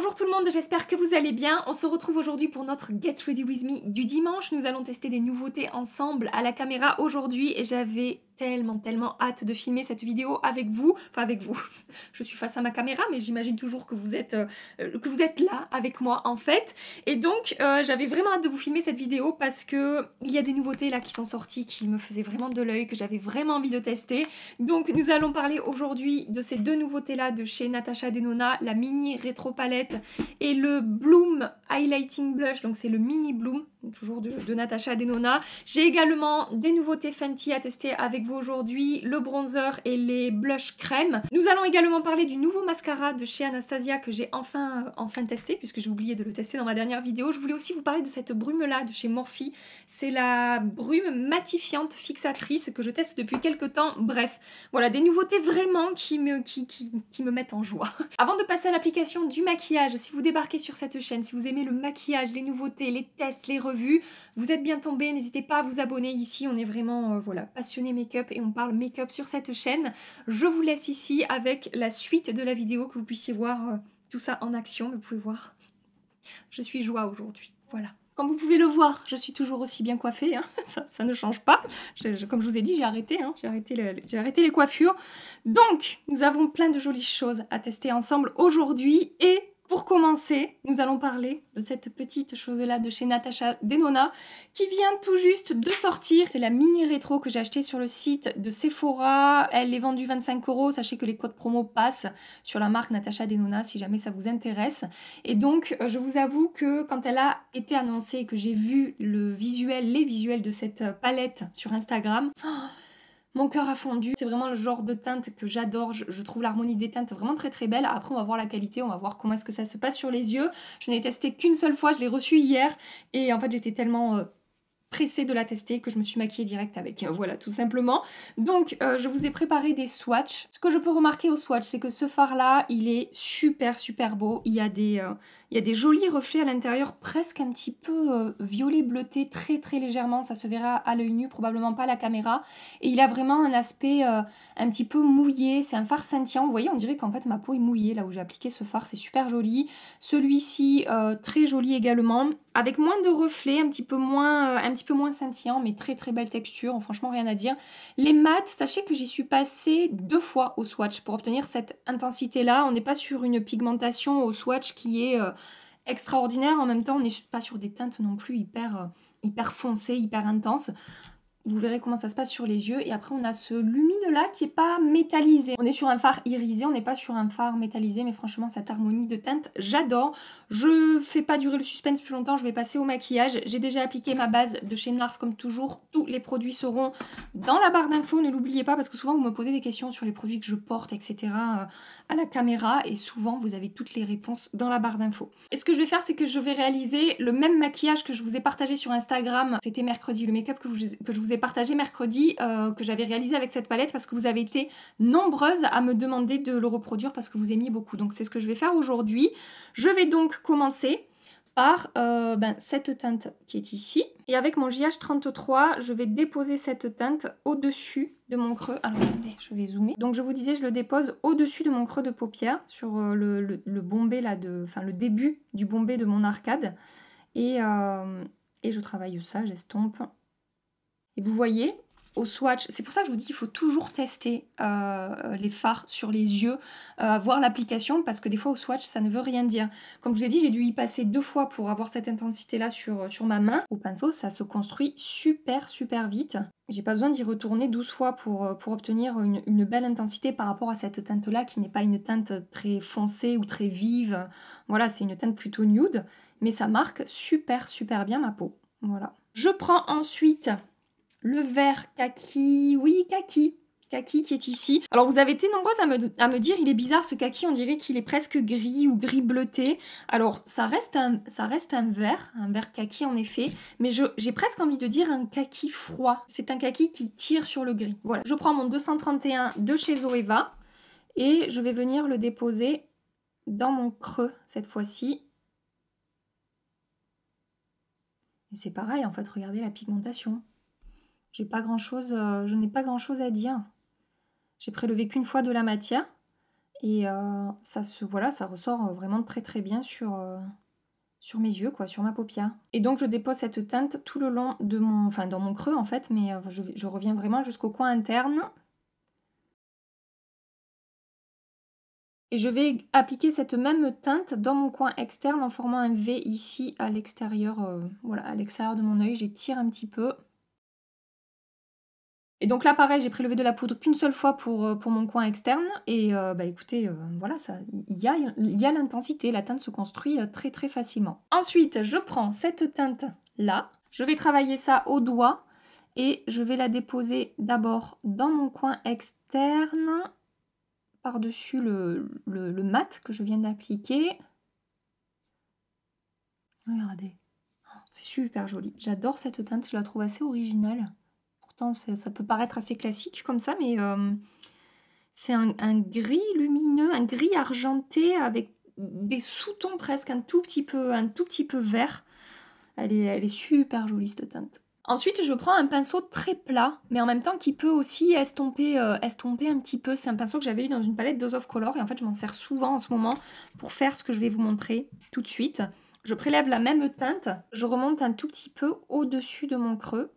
Bonjour tout le monde, j'espère que vous allez bien. On se retrouve aujourd'hui pour notre Get Ready With Me du dimanche. Nous allons tester des nouveautés ensemble à la caméra aujourd'hui et j'avais tellement hâte de filmer cette vidéo avec vous. Enfin avec vous, je suis face à ma caméra mais j'imagine toujours que vous êtes là avec moi en fait. Et donc j'avais vraiment hâte de vous filmer cette vidéo parce que il y a des nouveautés là qui sont sorties qui me faisaient vraiment de l'œil, que j'avais vraiment envie de tester. Donc nous allons parler aujourd'hui de ces deux nouveautés là de chez Natasha Denona, la mini rétro palette et le Bloom Highlighting Blush, donc c'est le mini Bloom, toujours de Natasha Denona. J'ai également des nouveautés Fenty à tester avec vous aujourd'hui, le bronzer et les blushs crème. Nous allons également parler du nouveau mascara de chez Anastasia que j'ai enfin testé, puisque j'ai oublié de le tester dans ma dernière vidéo. Je voulais aussi vous parler de cette brume là de chez Morphe. C'est la brume matifiante fixatrice que je teste depuis quelques temps. Bref, voilà, des nouveautés vraiment qui me mettent en joie. Avant de passer à l'application du maquillage, si vous débarquez sur cette chaîne, si vous aimez le maquillage, les nouveautés, les tests, les revues, vous êtes bien tombé, n'hésitez pas à vous abonner. Ici, on est vraiment voilà, passionné make-up et on parle make-up sur cette chaîne. Je vous laisse ici avec la suite de la vidéo, que vous puissiez voir tout ça en action. Vous pouvez voir, je suis joie aujourd'hui, voilà. Comme vous pouvez le voir, je suis toujours aussi bien coiffée, hein. Ça ne change pas. Comme je vous ai dit, j'ai arrêté les coiffures. Donc, nous avons plein de jolies choses à tester ensemble aujourd'hui. Et pour commencer, nous allons parler de cette petite chose-là de chez Natasha Denona qui vient tout juste de sortir. C'est la mini rétro que j'ai achetée sur le site de Sephora. Elle est vendue 25 €. Sachez que les codes promo passent sur la marque Natasha Denona si jamais ça vous intéresse. Et donc, je vous avoue que quand elle a été annoncée et que j'ai vu les visuels de cette palette sur Instagram, mon cœur a fondu. C'est vraiment le genre de teinte que j'adore. Je trouve l'harmonie des teintes vraiment très belle. Après, on va voir la qualité, on va voir comment est-ce que ça se passe sur les yeux. Je n'ai testé qu'une seule fois, je l'ai reçue hier. Et en fait, j'étais tellement pressée de la tester que je me suis maquillée direct avec. Voilà, tout simplement. Donc, je vous ai préparé des swatchs. Ce que je peux remarquer au swatch, c'est que ce fard-là, il est super beau. Il y a des jolis reflets à l'intérieur, presque un petit peu violet bleuté, très légèrement. Ça se verra à l'œil nu, probablement pas à la caméra. Et il a vraiment un aspect un petit peu mouillé. C'est un fard scintillant. Vous voyez, on dirait qu'en fait, ma peau est mouillée là où j'ai appliqué ce fard. C'est super joli. Celui-ci, très joli également. Avec moins de reflets, un petit peu moins scintillant, mais très belle texture, franchement rien à dire. Les mats, sachez que j'y suis passée 2 fois au swatch pour obtenir cette intensité-là. On n'est pas sur une pigmentation au swatch qui est extraordinaire. En même temps, on n'est pas sur des teintes non plus hyper foncées, hyper intenses. Vous verrez comment ça se passe sur les yeux. Et après, on a ce lumineux-là qui n'est pas métallisé. On est sur un fard irisé, on n'est pas sur un fard métallisé. Mais franchement, cette harmonie de teinte, j'adore. Je fais pas durer le suspense plus longtemps. Je vais passer au maquillage. J'ai déjà appliqué ma base de chez NARS comme toujours. Tous les produits seront dans la barre d'infos. Ne l'oubliez pas parce que souvent, vous me posez des questions sur les produits que je porte, etc. à la caméra. Et souvent, vous avez toutes les réponses dans la barre d'infos. Et ce que je vais faire, c'est que je vais réaliser le même maquillage que je vous ai partagé sur Instagram. C'était mercredi, le make-up que je vous ai partagé mercredi, que j'avais réalisé avec cette palette parce que vous avez été nombreuses à me demander de le reproduire parce que vous aimiez beaucoup. Donc c'est ce que je vais faire aujourd'hui. Je vais donc commencer par cette teinte qui est ici. Et avec mon JH33, je vais déposer cette teinte au-dessus de mon creux. Alors attendez, je vais zoomer. Donc je vous disais, je le dépose au-dessus de mon creux de paupière, sur le bombé là, le début du bombé de mon arcade. Et je travaille ça, j'estompe. Et vous voyez, au swatch, c'est pour ça que je vous dis qu'il faut toujours tester les fards sur les yeux, voir l'application, parce que des fois au swatch, ça ne veut rien dire. Comme je vous ai dit, j'ai dû y passer 2 fois pour avoir cette intensité-là sur ma main. Au pinceau, ça se construit super vite. J'ai pas besoin d'y retourner 12 fois pour obtenir une belle intensité par rapport à cette teinte-là, qui n'est pas une teinte très foncée ou très vive. Voilà, c'est une teinte plutôt nude, mais ça marque super bien ma peau. Voilà. Je prends ensuite le vert kaki, oui kaki qui est ici. Alors vous avez été nombreuses à me dire, il est bizarre ce kaki, on dirait qu'il est presque gris ou gris bleuté. Alors ça reste un vert kaki en effet, mais j'ai presque envie de dire un kaki froid. C'est un kaki qui tire sur le gris. Voilà, je prends mon 231 de chez Zoeva et je vais venir le déposer dans mon creux cette fois-ci. Et c'est pareil en fait, regardez la pigmentation. Je n'ai pas grand chose à dire. J'ai prélevé qu'une fois de la matière Et voilà, ça ressort vraiment très très bien sur mes yeux, quoi, sur ma paupière. Et donc je dépose cette teinte tout le long de enfin dans mon creux en fait, mais je reviens vraiment jusqu'au coin interne. Et je vais appliquer cette même teinte dans mon coin externe en formant un V ici à l'extérieur, voilà, à l'extérieur de mon œil. J'étire un petit peu. Et donc là, pareil, j'ai prélevé de la poudre qu'une seule fois pour mon coin externe. Et bah écoutez, voilà, il y a l'intensité. La teinte se construit très très facilement. Ensuite, je prends cette teinte-là. Je vais travailler ça au doigt. Et je vais la déposer d'abord dans mon coin externe, par-dessus le mat que je viens d'appliquer. Regardez, c'est super joli. J'adore cette teinte, je la trouve assez originale. Pourtant, ça peut paraître assez classique comme ça, mais c'est un gris lumineux, un gris argenté avec des sous-tons presque un tout petit peu vert. Elle est super jolie cette teinte. Ensuite, je prends un pinceau très plat, mais en même temps qui peut aussi estomper un petit peu. C'est un pinceau que j'avais eu dans une palette Dose of Color, et en fait, je m'en sers souvent en ce moment pour faire ce que je vais vous montrer tout de suite. Je prélève la même teinte, je remonte un tout petit peu au-dessus de mon creux.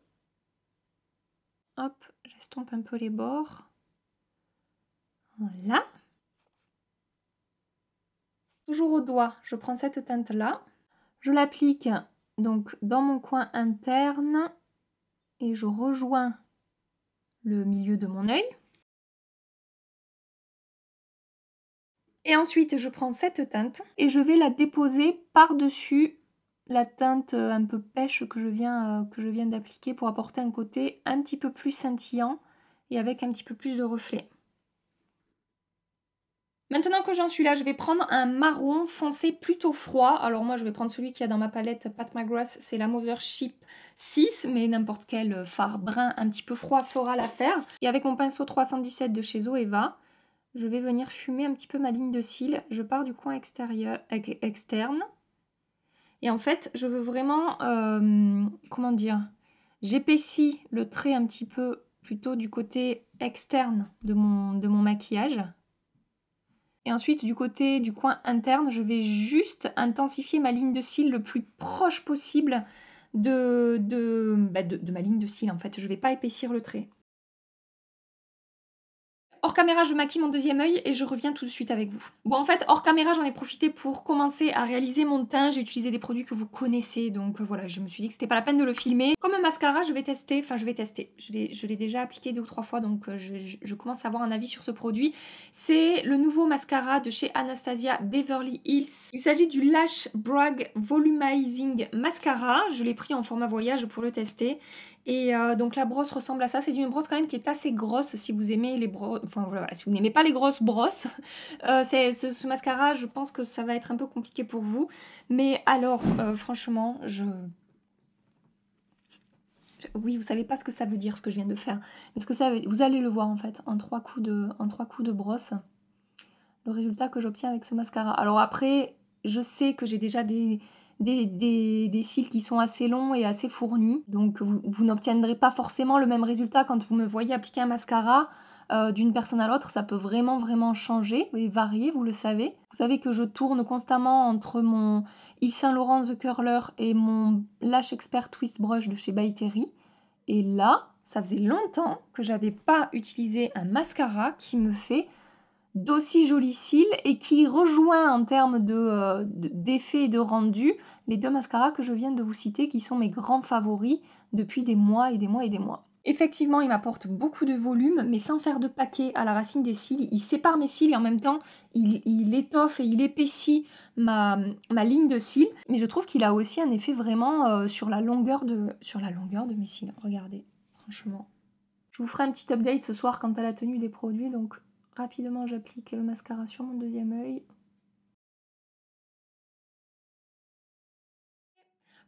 Hop, j'estompe un peu les bords. Voilà. Toujours au doigt, je prends cette teinte-là. Je l'applique donc dans mon coin interne et je rejoins le milieu de mon œil. Et ensuite, je prends cette teinte et je vais la déposer par-dessus la teinte un peu pêche que je viens d'appliquer pour apporter un côté un petit peu plus scintillant et avec un petit peu plus de reflet. Maintenant que j'en suis là, je vais prendre un marron foncé plutôt froid. Alors moi, je vais prendre celui qu'il y a dans ma palette Pat McGrath, c'est la Mothership 6, mais n'importe quel fard brun un petit peu froid fera l'affaire. Et avec mon pinceau 317 de chez Zoeva, je vais venir fumer un petit peu ma ligne de cils. Je pars du coin externe. Et en fait, je veux vraiment, comment dire, j'épaissis le trait un petit peu plutôt du côté externe de mon maquillage. Et ensuite, du coin interne, je vais juste intensifier ma ligne de cils le plus proche possible de ma ligne de cils en fait. Je ne vais pas épaissir le trait. Hors caméra, je maquille mon deuxième œil et je reviens tout de suite avec vous. Bon, en fait, hors caméra, j'en ai profité pour commencer à réaliser mon teint. J'ai utilisé des produits que vous connaissez, donc voilà, je me suis dit que c'était pas la peine de le filmer. Comme un mascara, je vais tester. Je l'ai déjà appliqué 2 ou 3 fois, donc je commence à avoir un avis sur ce produit. C'est le nouveau mascara de chez Anastasia Beverly Hills. Il s'agit du Lash Brag Volumizing Mascara. Je l'ai pris en format voyage pour le tester. Et donc la brosse ressemble à ça. C'est une brosse quand même qui est assez grosse si vous aimez les brosses. Enfin voilà, si vous n'aimez pas les grosses brosses, ce mascara, je pense que ça va être un peu compliqué pour vous. Mais alors, franchement, oui, vous savez pas ce que ça veut dire ce que je viens de faire. Mais ce que ça veut... Vous allez le voir en fait, en 3 coups de brosse, le résultat que j'obtiens avec ce mascara. Alors après, je sais que j'ai déjà des cils qui sont assez longs et assez fournis. Donc vous n'obtiendrez pas forcément le même résultat quand vous me voyez appliquer un mascara. D'une personne à l'autre, ça peut vraiment changer et varier, vous le savez. Vous savez que je tourne constamment entre mon Yves Saint Laurent The Curler et mon Lash Expert Twist Brush de chez By Terry. Et là, ça faisait longtemps que j'avais pas utilisé un mascara qui me fait d'aussi jolis cils et qui rejoint en termes d'effet et de rendu les 2 mascaras que je viens de vous citer qui sont mes grands favoris depuis des mois et des mois et des mois. Effectivement, il m'apporte beaucoup de volume, mais sans faire de paquet à la racine des cils. Il sépare mes cils et en même temps, il étoffe et il épaissit ma ligne de cils. Mais je trouve qu'il a aussi un effet vraiment sur la longueur de mes cils. Regardez, franchement. Je vous ferai un petit update ce soir quant à la tenue des produits, donc rapidement j'applique le mascara sur mon deuxième œil.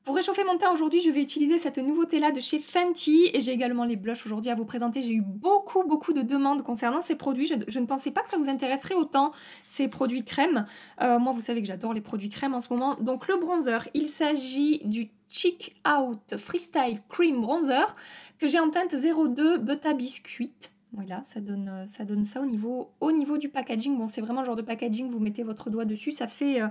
Pour réchauffer mon teint aujourd'hui, je vais utiliser cette nouveauté-là de chez Fenty et j'ai également les blushs aujourd'hui à vous présenter. J'ai eu beaucoup de demandes concernant ces produits. Je ne pensais pas que ça vous intéresserait autant, ces produits crème. Moi, vous savez que j'adore les produits crème en ce moment. Donc le bronzer, il s'agit du Cheek Out Freestyle Cream Bronzer que j'ai en teinte 02 Butter Biscuit. Voilà, ça donne ça au niveau du packaging. Bon, c'est vraiment le genre de packaging, vous mettez votre doigt dessus, ça fait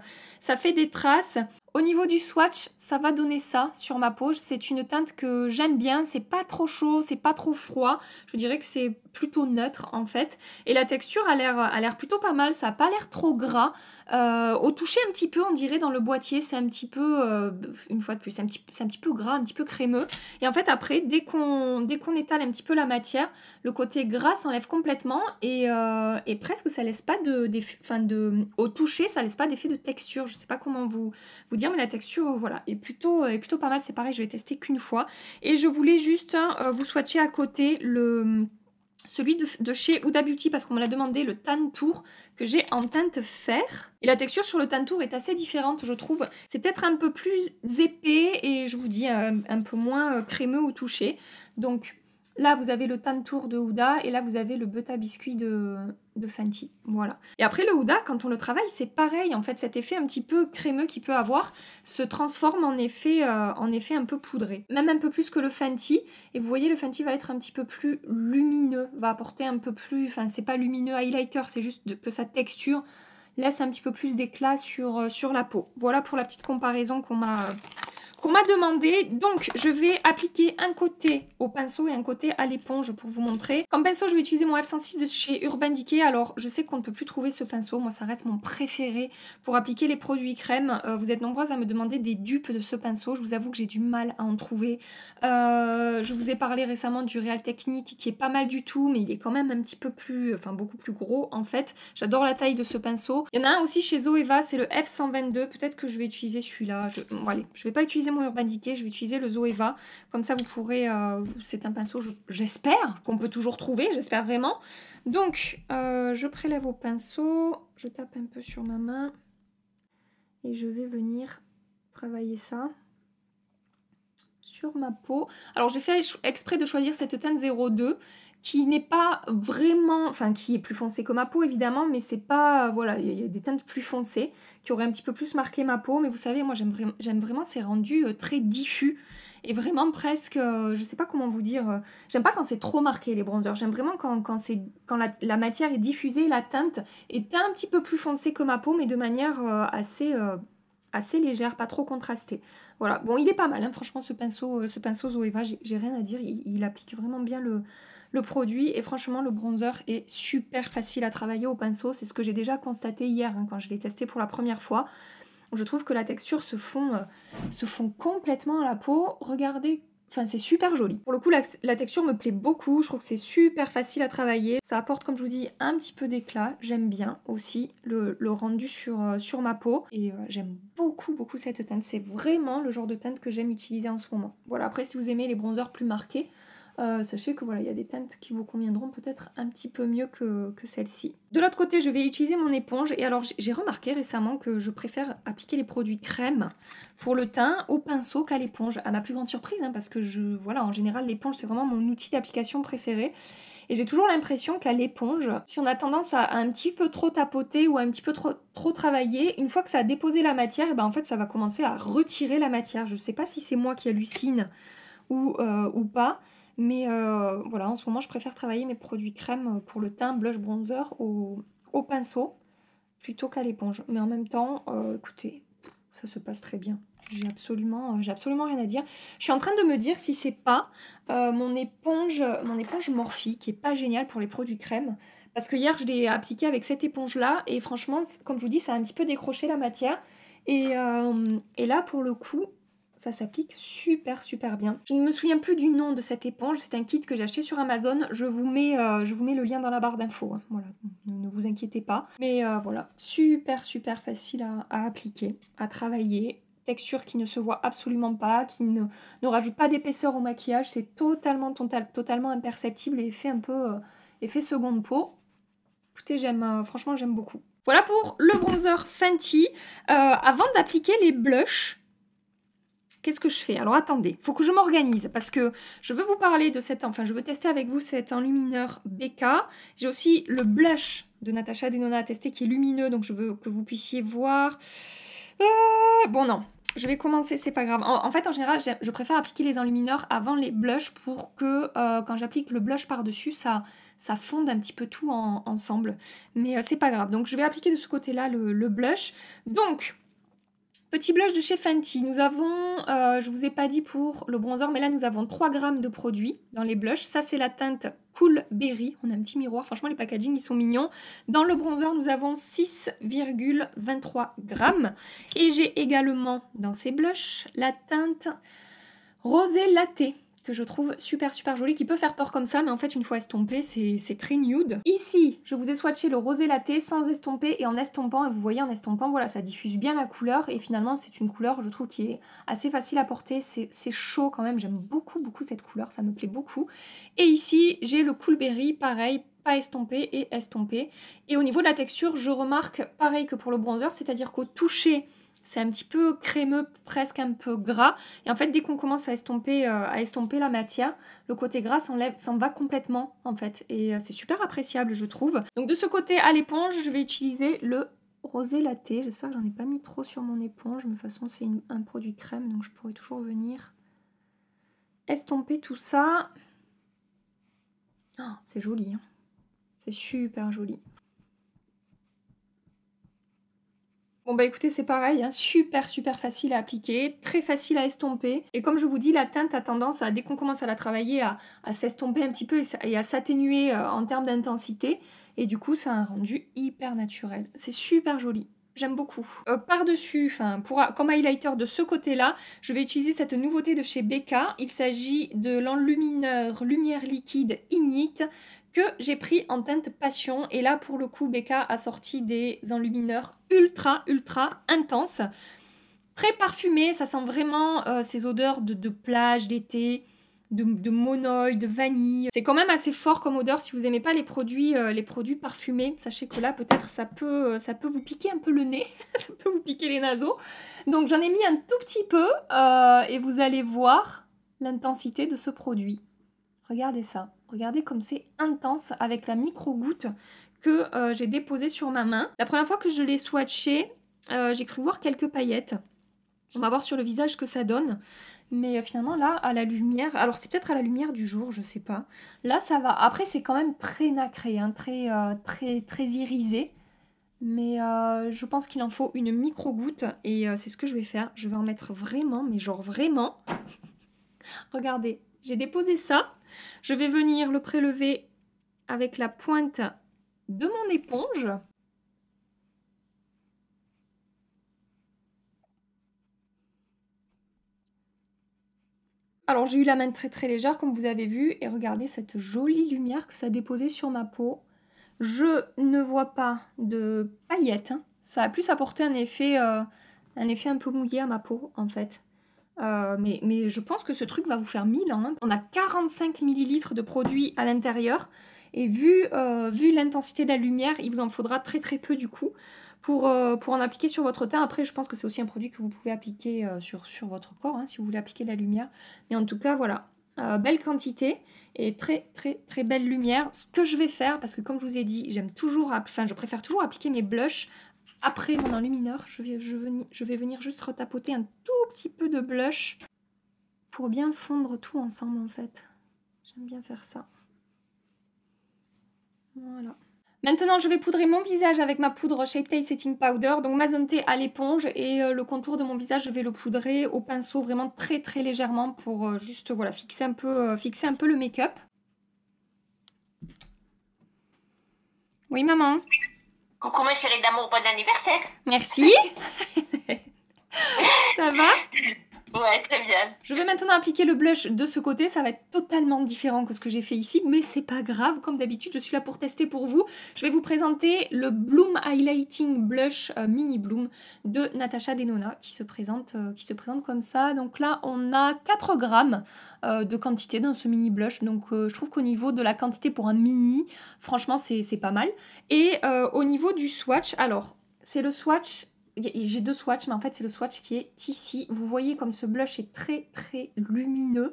des traces. Au niveau du swatch, ça va donner ça sur ma peau. C'est une teinte que j'aime bien, c'est pas trop chaud, c'est pas trop froid. Je dirais que c'est plutôt neutre en fait. Et la texture a l'air plutôt pas mal, ça a pas l'air trop gras. Au toucher un petit peu, on dirait dans le boîtier, c'est un petit peu, une fois de plus, c'est un petit peu gras, un petit peu crémeux. Et en fait après, dès qu'on étale un petit peu la matière, le côté gras s'enlève complètement et presque ça laisse pas au toucher, ça laisse pas d'effet de texture. Je sais pas comment vous dire, mais la texture voilà est plutôt pas mal. C'est pareil, je l'ai testé qu'une fois et je voulais juste vous swatcher à côté celui de chez Huda Beauty parce qu'on me l'a demandé, le Tan Tour que j'ai en teinte fer. Et la texture sur le Tan Tour est assez différente, je trouve. C'est peut-être un peu plus épais et je vous dis un peu moins crémeux au toucher. Donc là, vous avez le Tan Tour de Huda et là, vous avez le Butter Biscuit de Fenty. Voilà. Et après, le Huda, quand on le travaille, c'est pareil. En fait, cet effet un petit peu crémeux qu'il peut avoir se transforme en effet un peu poudré. Même un peu plus que le Fenty. Et vous voyez, le Fenty va être un petit peu plus lumineux, va apporter un peu plus... Enfin, c'est pas lumineux highlighter, c'est juste que sa texture laisse un petit peu plus d'éclat sur la peau. Voilà pour la petite comparaison qu'on m'a demandé. Donc je vais appliquer un côté au pinceau et un côté à l'éponge pour vous montrer. Comme pinceau, je vais utiliser mon F106 de chez Urban Decay. Alors je sais qu'on ne peut plus trouver ce pinceau, moi ça reste mon préféré pour appliquer les produits crème. Vous êtes nombreuses à me demander des dupes de ce pinceau, je vous avoue que j'ai du mal à en trouver. Je vous ai parlé récemment du Real Technique qui est pas mal du tout, mais il est quand même un petit peu plus, enfin beaucoup plus gros en fait. J'adore la taille de ce pinceau. Il y en a un aussi chez Zoeva, c'est le F122, peut-être que je vais utiliser celui-là. Bon, allez, je vais pas utiliser mon Urban Decay, je vais utiliser le Zoeva. Comme ça, vous pourrez... c'est un pinceau, j'espère, qu'on peut toujours trouver, j'espère vraiment. Donc, je prélève au pinceau, je tape un peu sur ma main et je vais venir travailler ça sur ma peau. Alors, j'ai fait exprès de choisir cette teinte 02 qui n'est pas vraiment... Enfin, qui est plus foncée que ma peau, évidemment, mais c'est pas... Voilà, il y a des teintes plus foncées qui auraient un petit peu plus marqué ma peau, mais vous savez, moi, j'aime vraiment ces rendus très diffus et vraiment presque... je sais pas comment vous dire... j'aime pas quand c'est trop marqué, les bronzers. J'aime vraiment quand la matière est diffusée, la teinte est un petit peu plus foncée que ma peau, mais de manière assez légère, pas trop contrastée. Voilà, bon, il est pas mal, hein, franchement, ce pinceau Zoeva, j'ai rien à dire, il applique vraiment bien le produit et franchement le bronzer est super facile à travailler au pinceau, c'est ce que j'ai déjà constaté hier hein, quand je l'ai testé pour la première fois. Je trouve que la texture se fond complètement à la peau, regardez, enfin c'est super joli. Pour le coup la texture me plaît beaucoup, je trouve que c'est super facile à travailler, ça apporte comme je vous dis un petit peu d'éclat, j'aime bien aussi le rendu sur ma peau et j'aime beaucoup cette teinte, c'est vraiment le genre de teinte que j'aime utiliser en ce moment. Voilà, après si vous aimez les bronzers plus marqués, sachez que voilà, il y a des teintes qui vous conviendront peut-être un petit peu mieux que celle-ci. De l'autre côté, je vais utiliser mon éponge et alors j'ai remarqué récemment que je préfère appliquer les produits crème pour le teint au pinceau qu'à l'éponge. À ma plus grande surprise, hein, parce que voilà, en général, l'éponge c'est vraiment mon outil d'application préféré. Et j'ai toujours l'impression qu'à l'éponge, si on a tendance à un petit peu trop tapoter ou à un petit peu trop travailler, une fois que ça a déposé la matière, et ben en fait ça va commencer à retirer la matière. Je ne sais pas si c'est moi qui hallucine ou pas. Mais voilà, en ce moment, je préfère travailler mes produits crème pour le teint, blush, bronzer au pinceau plutôt qu'à l'éponge. Mais en même temps, écoutez, ça se passe très bien. J'ai absolument rien à dire. Je suis en train de me dire si c'est pas mon éponge Morphe qui est pas géniale pour les produits crème. Parce que hier, je l'ai appliqué avec cette éponge-là et franchement, comme je vous dis, ça a un petit peu décroché la matière. Et là, pour le coup... ça s'applique super bien. Je ne me souviens plus du nom de cette éponge, c'est un kit que j'ai acheté sur Amazon. Je vous mets le lien dans la barre d'infos. Hein. Voilà, ne vous inquiétez pas. Mais voilà, super facile à appliquer, à travailler. Texture qui ne se voit absolument pas, qui ne rajoute pas d'épaisseur au maquillage. C'est totalement imperceptible et fait un peu effet seconde peau. Écoutez, franchement, j'aime beaucoup. Voilà pour le bronzer Fenty. Avant d'appliquer les blushs, qu'est-ce que je fais? Alors attendez, il faut que je m'organise parce que je veux vous parler de je veux tester avec vous cet enlumineur BK. J'ai aussi le blush de Natasha Denona à tester qui est lumineux, donc je veux que vous puissiez voir. Bon non, Je vais commencer, c'est pas grave. En fait, en général, je préfère appliquer les enlumineurs avant les blushs pour que quand j'applique le blush par-dessus, ça fonde un petit peu tout ensemble. Mais c'est pas grave. Donc, je vais appliquer de ce côté-là le blush. Donc, petit blush de chez Fenty. Nous avons, je vous ai pas dit pour le bronzer, mais là, nous avons 3 grammes de produit dans les blushs. Ça, c'est la teinte Cool Berry. On a un petit miroir. Franchement, les packaging, ils sont mignons. Dans le bronzer, nous avons 6,23 grammes. Et j'ai également, dans ces blushs, la teinte Rosé Latte, que je trouve super jolie, qui peut faire peur comme ça, mais en fait, une fois estompé, c'est très nude. Ici, je vous ai swatché le Rosé Latte sans estomper et en estompant, et vous voyez, en estompant, voilà, ça diffuse bien la couleur, et finalement, c'est une couleur, je trouve, qui est assez facile à porter, c'est chaud quand même, j'aime beaucoup cette couleur, ça me plaît beaucoup. Et ici, j'ai le Cool Berry, pareil, pas estompé et estompé. Et au niveau de la texture, je remarque, pareil que pour le bronzer, c'est-à-dire qu'au toucher, c'est un petit peu crémeux, presque un peu gras. Et en fait, dès qu'on commence à estomper la matière, le côté gras s'en va complètement, en fait. Et c'est super appréciable, je trouve. Donc de ce côté, à l'éponge, je vais utiliser le Rosé Latte. J'espère que j'en ai pas mis trop sur mon éponge. Mais de toute façon, c'est un produit crème, donc je pourrais toujours venir estomper tout ça. Oh, c'est joli, hein. C'est super joli. Bon bah écoutez, c'est pareil, hein, super facile à appliquer, très facile à estomper. Et comme je vous dis, la teinte a tendance à, dès qu'on commence à la travailler, à s'estomper un petit peu et à s'atténuer en termes d'intensité. Et du coup, ça a un rendu hyper naturel. C'est super joli. J'aime beaucoup. Par-dessus, comme highlighter de ce côté-là, je vais utiliser cette nouveauté de chez Becca. Il s'agit de l'enlumineur lumière liquide Ignite que j'ai pris en teinte Passion. Et là, pour le coup, Becca a sorti des enlumineurs ultra intenses. Très parfumés, ça sent vraiment ces odeurs de plage, d'été, de monoï, de vanille. C'est quand même assez fort comme odeur. Si vous n'aimez pas les produits parfumés, sachez que là, peut-être, ça peut vous piquer un peu le nez. Ça peut vous piquer les naseaux. Donc, j'en ai mis un tout petit peu et vous allez voir l'intensité de ce produit. Regardez ça. Regardez comme c'est intense avec la micro-goutte que j'ai déposée sur ma main. La première fois que je l'ai swatché, j'ai cru voir quelques paillettes. On va voir sur le visage ce que ça donne. Mais finalement, là, à la lumière... Alors, c'est peut-être à la lumière du jour, je sais pas. Là, ça va. Après, c'est quand même très nacré, hein, très irisé. Mais je pense qu'il en faut une micro-goutte. Et c'est ce que je vais faire. Je vais en mettre vraiment, mais genre vraiment. Regardez, j'ai déposé ça. Je vais venir le prélever avec la pointe de mon éponge. Alors j'ai eu la main très légère comme vous avez vu et regardez cette jolie lumière que ça a déposée sur ma peau. Je ne vois pas de paillettes, hein. Ça a plus apporté un effet un peu mouillé à ma peau en fait. Mais je pense que ce truc va vous faire 1000 ans, hein. On a 45 ml de produit à l'intérieur et vu l'intensité de la lumière, il vous en faudra très peu du coup pour en appliquer sur votre teint. Après, je pense que c'est aussi un produit que vous pouvez appliquer sur votre corps, hein, si vous voulez appliquer de la lumière. Mais en tout cas, voilà, belle quantité et très belle lumière. Ce que je vais faire, parce que comme je vous ai dit, je préfère toujours appliquer mes blushs après mon enlumineur. Je vais venir juste retapoter un tout petit peu de blush pour bien fondre tout ensemble en fait. J'aime bien faire ça. Voilà. Maintenant, je vais poudrer mon visage avec ma poudre Shape Tape Setting Powder. Donc ma zone T à l'éponge et le contour de mon visage, je vais le poudrer au pinceau vraiment très légèrement pour juste voilà, fixer un peu le make-up. Oui, maman. Coucou ma chérie d'amour, bon anniversaire. Merci. Ça va? Ouais, très bien. Je vais maintenant appliquer le blush de ce côté. Ça va être totalement différent que ce que j'ai fait ici, mais c'est pas grave. Comme d'habitude, je suis là pour tester pour vous. Je vais vous présenter le Bloom Highlighting Blush Mini Bloom de Natasha Denona qui se présente comme ça. Donc là, on a 4 grammes de quantité dans ce mini blush. Donc je trouve qu'au niveau de la quantité pour un mini, franchement, c'est pas mal. Et au niveau du swatch, alors, c'est le swatch j'ai 2 swatchs, mais en fait c'est le swatch qui est ici. Vous voyez comme ce blush est très très lumineux.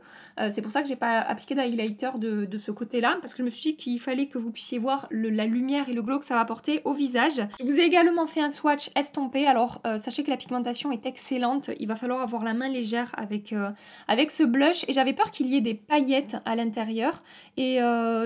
C'est pour ça que j'ai pas appliqué d'highlighter de ce côté-là, parce que je me suis dit qu'il fallait que vous puissiez voir la lumière et le glow que ça va apporter au visage. Je vous ai également fait un swatch estompé. Alors sachez que la pigmentation est excellente. Il va falloir avoir la main légère avec ce blush. Et j'avais peur qu'il y ait des paillettes à l'intérieur. Et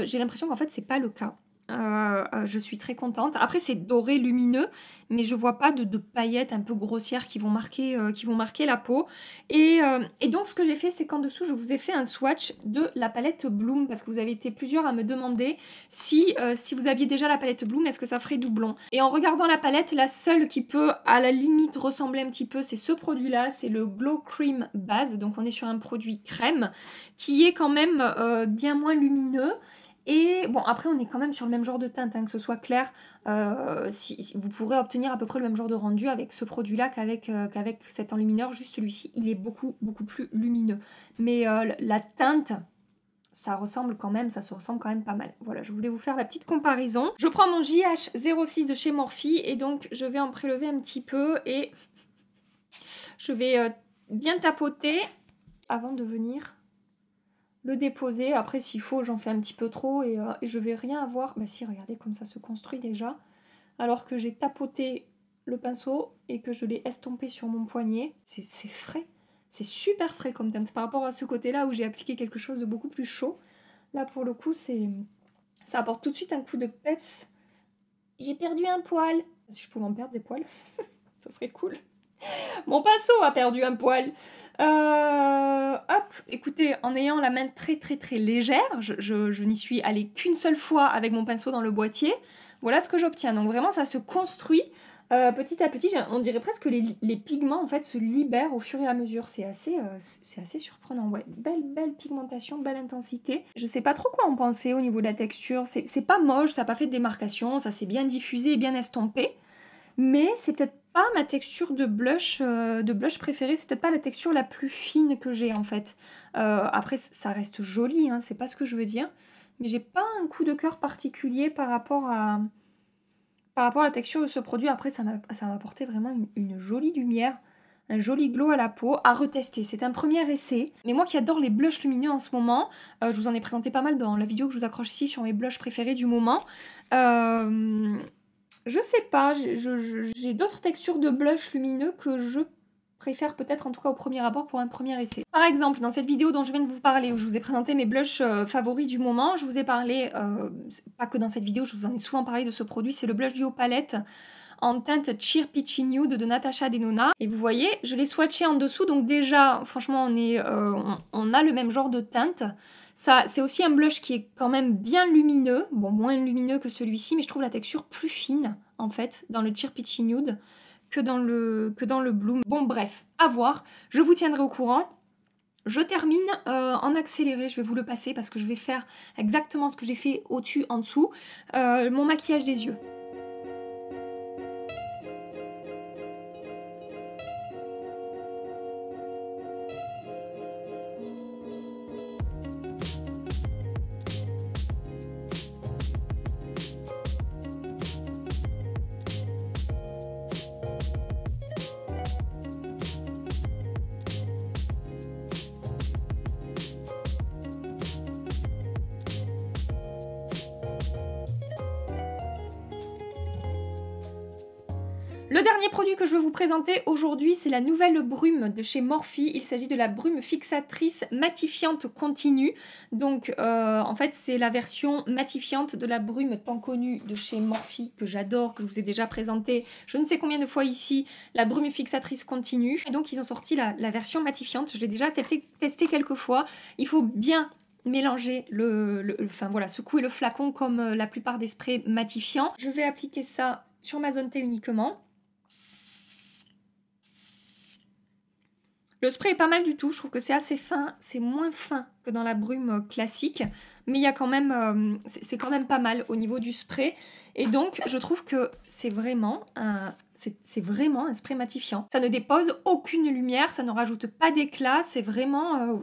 j'ai l'impression qu'en fait c'est pas le cas. Je suis très contente. Après c'est doré lumineux, mais je vois pas de paillettes un peu grossières qui vont marquer la peau. Et donc ce que j'ai fait, c'est qu'en dessous je vous ai fait un swatch de la palette Bloom, parce que vous avez été plusieurs à me demander si vous aviez déjà la palette Bloom, est-ce que ça ferait doublon. Et en regardant la palette, la seule qui peut à la limite ressembler un petit peu, c'est ce produit là, c'est le Glow Cream Base. Donc on est sur un produit crème qui est quand même bien moins lumineux. Et bon, après on est quand même sur le même genre de teinte, hein, que ce soit clair, vous pourrez obtenir à peu près le même genre de rendu avec ce produit-là qu'avec cet enlumineur. Juste celui-ci, il est beaucoup plus lumineux. Mais la teinte, ça se ressemble quand même pas mal. Voilà, je voulais vous faire la petite comparaison. Je prends mon JH06 de chez Morphe et donc je vais en prélever un petit peu et je vais bien tapoter avant de venir le déposer. Après s'il faut j'en fais un petit peu trop et je vais rien avoir. Bah si, regardez comme ça se construit déjà, alors que j'ai tapoté le pinceau et que je l'ai estompé sur mon poignet. C'est frais, c'est super frais comme teinte par rapport à ce côté là où j'ai appliqué quelque chose de beaucoup plus chaud. Là pour le coup ça apporte tout de suite un coup de peps. J'ai perdu un poil. Si je pouvais en perdre des poils ça serait cool. Mon pinceau a perdu un poil. Hop, écoutez, en ayant la main très légère, je n'y suis allée qu'une seule fois avec mon pinceau dans le boîtier. Voilà ce que j'obtiens. Donc vraiment, ça se construit petit à petit. On dirait presque que les pigments en fait se libèrent au fur et à mesure. C'est assez surprenant. Ouais, belle pigmentation, belle intensité. Je sais pas trop quoi en penser au niveau de la texture. C'est pas moche, ça n'a pas fait de démarcation, ça s'est bien diffusé et bien estompé. Mais c'est peut-être pas ma texture de blush préférée, c'est peut-être pas la texture la plus fine que j'ai en fait. Après ça reste joli, hein, c'est pas ce que je veux dire, mais j'ai pas un coup de cœur particulier par rapport à la texture de ce produit. Après ça m'a apporté vraiment une jolie lumière, un joli glow à la peau, à retester. C'est un premier essai. Mais moi qui adore les blushs lumineux en ce moment, je vous en ai présenté pas mal dans la vidéo que je vous accroche ici sur mes blushs préférés du moment. Je sais pas, j'ai d'autres textures de blush lumineux que je préfère peut-être en tout cas au premier abord pour un premier essai. Par exemple, dans cette vidéo dont je viens de vous parler, où je vous ai présenté mes blushs favoris du moment, je vous ai parlé, pas que dans cette vidéo, je vous en ai souvent parlé de ce produit, c'est le blush duo palette en teinte Cheer Peachy Nude de Natasha Denona. Et vous voyez, je l'ai swatché en dessous, donc déjà, franchement, on a le même genre de teinte. C'est aussi un blush qui est quand même bien lumineux, bon moins lumineux que celui-ci, mais je trouve la texture plus fine en fait dans le Cheer Peachy Nude que dans le Bloom. Bon bref, à voir, je vous tiendrai au courant. Je termine en accéléré, je vais vous le passer parce que je vais faire exactement ce que j'ai fait au-dessus, en dessous, mon maquillage des yeux. Le dernier produit que je veux vous présenter aujourd'hui, c'est la nouvelle brume de chez Morphe. Il s'agit de la brume fixatrice matifiante continue. Donc en fait c'est la version matifiante de la brume tant connue de chez Morphe que j'adore, que je vous ai déjà présentée je ne sais combien de fois ici, la brume fixatrice continue. Et donc ils ont sorti la version matifiante, je l'ai déjà testé quelques fois. Il faut bien mélanger enfin voilà, secouer le flacon comme la plupart des sprays matifiants. Je vais appliquer ça sur ma zone T uniquement. Le spray est pas mal du tout, je trouve que c'est assez fin, c'est moins fin que dans la brume classique, mais il y a quand même, c'est quand même pas mal au niveau du spray. Et donc je trouve que c'est vraiment un spray matifiant. Ça ne dépose aucune lumière, ça ne rajoute pas d'éclat, c'est vraiment,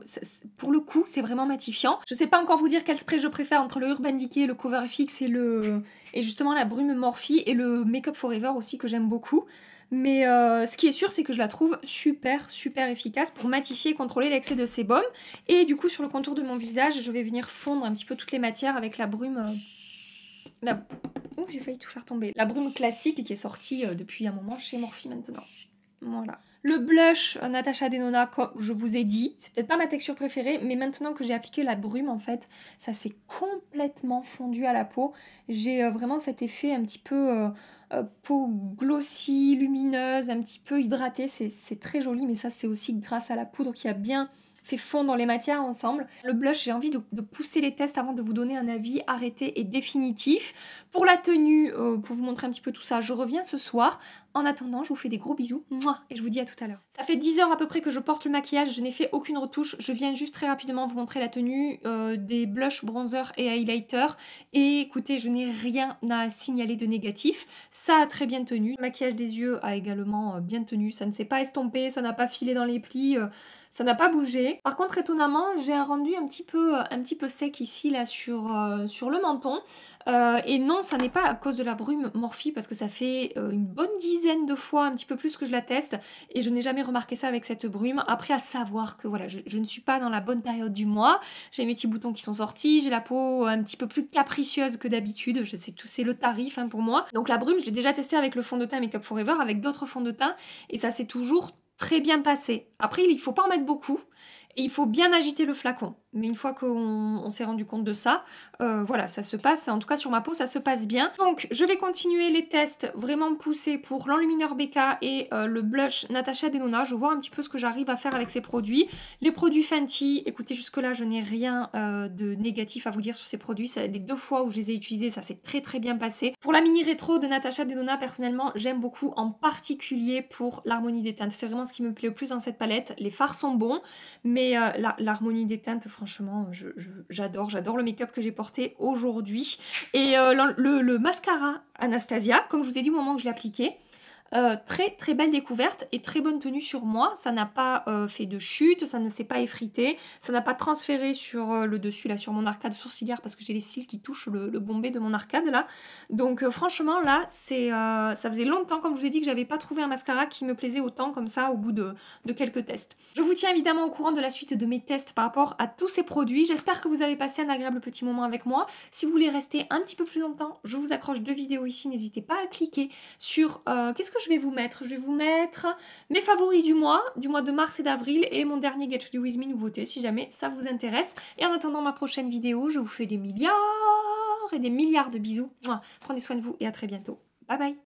pour le coup, c'est vraiment matifiant. Je sais pas encore vous dire quel spray je préfère entre le Urban Decay, le Cover FX et justement la brume Morphe et le Make Up Forever aussi que j'aime beaucoup. Mais ce qui est sûr, c'est que je la trouve super efficace pour matifier et contrôler l'excès de sébum. Et du coup, sur le contour de mon visage, je vais venir fondre un petit peu toutes les matières avec la brume... Oh, j'ai failli tout faire tomber. La brume classique qui est sortie depuis un moment chez Morphe maintenant. Voilà. Le blush Natasha Denona, comme je vous ai dit, c'est peut-être pas ma texture préférée, mais maintenant que j'ai appliqué la brume, en fait, ça s'est complètement fondu à la peau. J'ai vraiment cet effet un petit peu peau glossy, lumineuse, un petit peu hydratée. C'est très joli, mais ça, c'est aussi grâce à la poudre qui a bien fait fondre les matières ensemble. Le blush, j'ai envie de pousser les tests avant de vous donner un avis arrêté et définitif. Pour la tenue, pour vous montrer un petit peu tout ça, je reviens ce soir. En attendant, je vous fais des gros bisous, mouah, et je vous dis à tout à l'heure. Ça fait 10 heures à peu près que je porte le maquillage, je n'ai fait aucune retouche. Je viens juste très rapidement vous montrer la tenue, des blushs, bronzer et highlighter. Et écoutez, je n'ai rien à signaler de négatif. Ça a très bien tenu. Le maquillage des yeux a également bien tenu. Ça ne s'est pas estompé, ça n'a pas filé dans les plis. Ça n'a pas bougé. Par contre, étonnamment, j'ai un rendu un petit peu sec ici, là, sur le menton. Et non, ça n'est pas à cause de la brume Morphe, parce que ça fait une bonne dizaine de fois, un petit peu plus que je la teste, et je n'ai jamais remarqué ça avec cette brume. Après, à savoir que voilà, je ne suis pas dans la bonne période du mois. J'ai mes petits boutons qui sont sortis, j'ai la peau un petit peu plus capricieuse que d'habitude. Je sais tout, c'est le tarif pour moi. Donc la brume, je l'ai déjà testé avec le fond de teint Make Up For Ever, avec d'autres fonds de teint, et ça s'est toujours très bien passé. Après, il ne faut pas en mettre beaucoup et il faut bien agiter le flacon. Mais une fois qu'on s'est rendu compte de ça, voilà, ça se passe, en tout cas sur ma peau, ça se passe bien. Donc, je vais continuer les tests vraiment poussés pour l'enlumineur BK et le blush Natasha Denona. Je vois un petit peu ce que j'arrive à faire avec ces produits. Les produits Fenty, écoutez, jusque-là, je n'ai rien de négatif à vous dire sur ces produits. Ça, les 2 fois où je les ai utilisés, ça s'est très bien passé. Pour la mini rétro de Natasha Denona, personnellement, j'aime beaucoup, en particulier pour l'harmonie des teintes. C'est vraiment ce qui me plaît le plus dans cette palette. Les fards sont bons, mais l'harmonie des teintes, franchement, j'adore le make-up que j'ai porté aujourd'hui. Et le mascara Anastasia, comme je vous ai dit au moment où je l'ai appliqué, très belle découverte et très bonne tenue sur moi. Ça n'a pas fait de chute, ça ne s'est pas effrité, ça n'a pas transféré sur le dessus, là, sur mon arcade sourcilière, parce que j'ai les cils qui touchent le bombé de mon arcade, là. Donc franchement, là, ça faisait longtemps, comme je vous ai dit, que j'avais pas trouvé un mascara qui me plaisait autant comme ça au bout de quelques tests. Je vous tiens évidemment au courant de la suite de mes tests par rapport à tous ces produits. J'espère que vous avez passé un agréable petit moment avec moi. Si vous voulez rester un petit peu plus longtemps, je vous accroche 2 vidéos ici. N'hésitez pas à cliquer sur... qu'est-ce que je vais vous mettre? Je vais vous mettre mes favoris du mois de mars et d'avril, et mon dernier Get Ready With Me nouveauté, si jamais ça vous intéresse. Et en attendant ma prochaine vidéo, je vous fais des milliards et des milliards de bisous. Prenez soin de vous et à très bientôt. Bye bye!